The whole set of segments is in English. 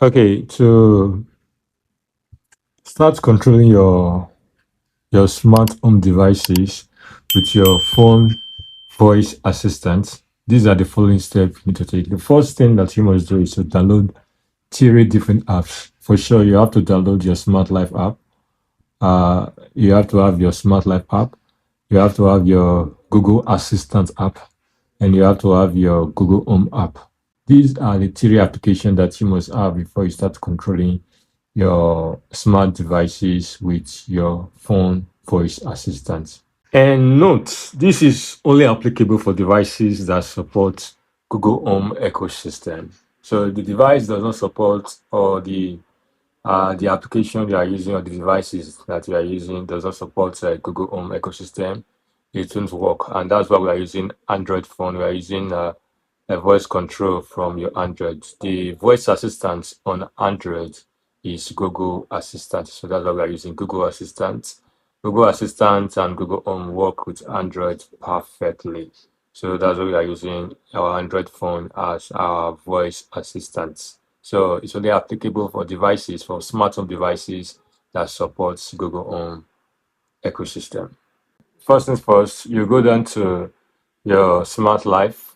Okay, to start controlling your smart home devices with your phone voice assistant, these are the following steps you need to take. The first thing that you must do is to download three different apps. For sure, you have to download your Smart Life app. You have to have your Smart Life app. You have to have your Google Assistant app, and you have to have your Google Home app. These are the three applications that you must have before you start controlling your smart devices with your phone voice assistant. And note, this is only applicable for devices that support Google Home ecosystem. So the device does not support, or the application you are using or the devices that you are using does not support Google Home ecosystem, it won't work. And that's why we are using Android phone. We are using a voice control from your Android. The voice assistant on Android is Google Assistant. So that's why we are using Google Assistant. Google Assistant and Google Home work with Android perfectly. So that's why we are using our Android phone as our voice assistant. So it's only applicable for devices, for smart home devices that supports Google Home ecosystem. First things first, you go down to your Smart Life.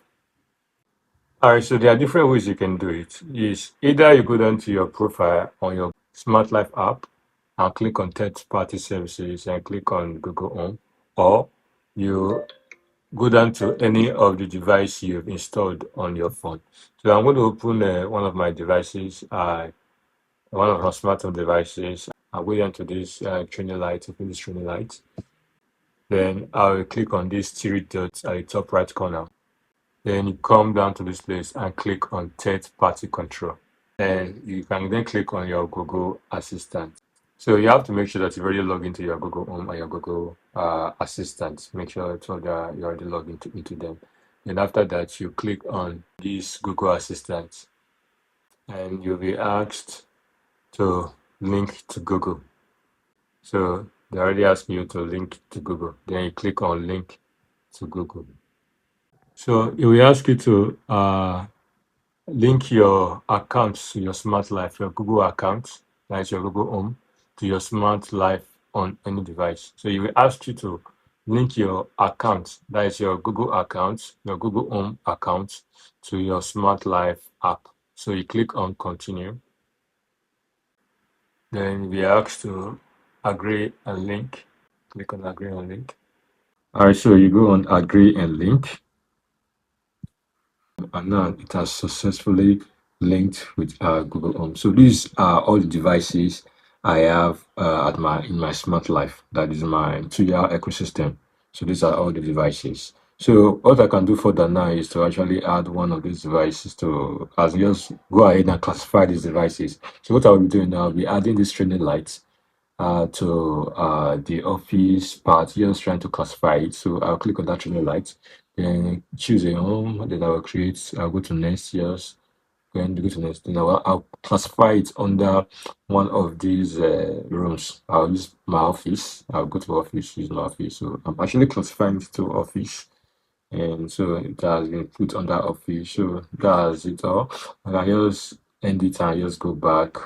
All right, so there are different ways you can do it. Is either you go down to your profile on your Smart Life app and click on third party services and click on Google Home, or you go down to any of the device you've installed on your phone. So I'm going to open one of my devices, one of our smart home devices. I'll go down to this training light, open this training light. Then I'll click on these three dots at the top right corner. Then you come down to this place and click on third party control. And you can then click on your Google Assistant. So you have to make sure that you already log into your Google Home and your Google Assistant. Make sure so that you already log into them. And after that, you click on this Google Assistant and you'll be asked to link to Google. So they already asked you to link to Google. Then you click on link to Google. So it will ask you to link your accounts to your Smart Life, your Google account, that is your Google Home, to your Smart Life on any device. So it will ask you to link your account, that is your Google account, your Google Home account, to your Smart Life app. So you click on continue. Then we are asked to agree and link. Click on agree and link. All right, so you go on agree and link, and now it has successfully linked with Google Home. So these are all the devices I have at my in my smart life. That is my 2-year ecosystem. So these are all the devices. So what I can do further now is to actually add one of these devices to, as just go ahead and classify these devices. So what I'll be doing now, I'll be adding this training lights to the office part, just trying to classify it. So I'll click on that training light, then choose a home, then I will create, I'll go to next, yes, then go to next, then I'll classify it under one of these rooms. I'll use my office, I'll go to office, use my office. So I'm actually classifying it to office. And so it has been put under office. So that's it all. And I just end it and just go back,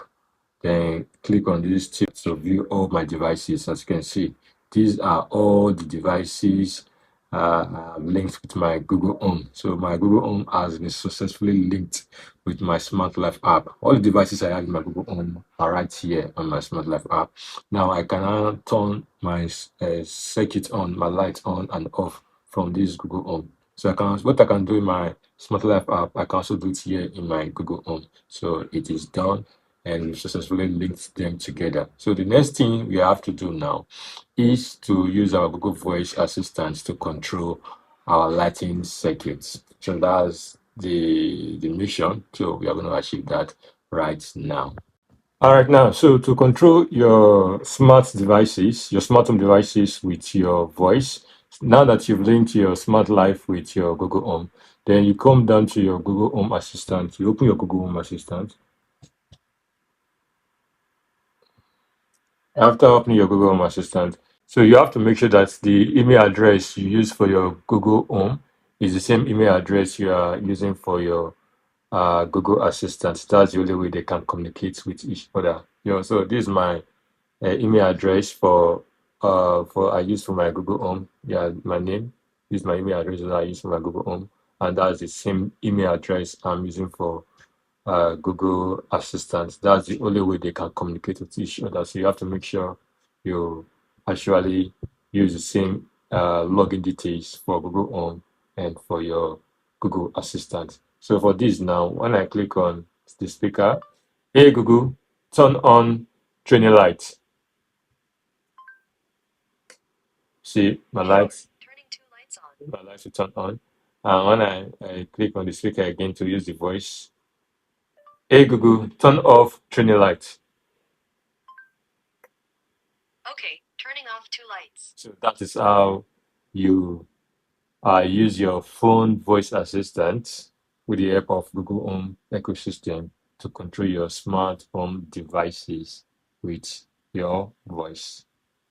then click on this tip to view all my devices. As you can see, these are all the devices linked with my Google Home. So my Google Home has been successfully linked with my Smart Life app. All the devices I have in my Google Home are right here on my Smart Life app. Now I can now turn my circuit on, my lights on and off from this Google Home. So what I can do in my Smart Life app, I can also do it here in my Google Home. So it is done and we've successfully linked them together. So the next thing we have to do now is to use our Google Voice Assistant to control our lighting circuits. So that's the mission. So we are going to achieve that right now. All right, now, so to control your smart devices, your smart home devices with your voice, now that you've linked your smart life with your Google Home, then you come down to your Google Home Assistant, you open your Google Home Assistant. After opening your Google Home Assistant, so you have to make sure that the email address you use for your Google Home is the same email address you are using for your Google Assistant. That's the only way they can communicate with each other. So this is my email address for I use for my Google Home. Yeah, my name. This is my email address that I use for my Google Home, and that's the same email address I'm using for Google Assistant. That's the only way they can communicate with each other. So you have to make sure you actually use the same login details for Google Home and for your Google Assistant. So for this now, when I click on the speaker, hey Google, turn on training light. See my lights, my lights will turn on. And when I click on the speaker again to use the voice, hey Google, turn off training light. Okay, turning off two lights. So that is how you use your phone voice assistant with the help of Google Home ecosystem to control your smart home devices with your voice.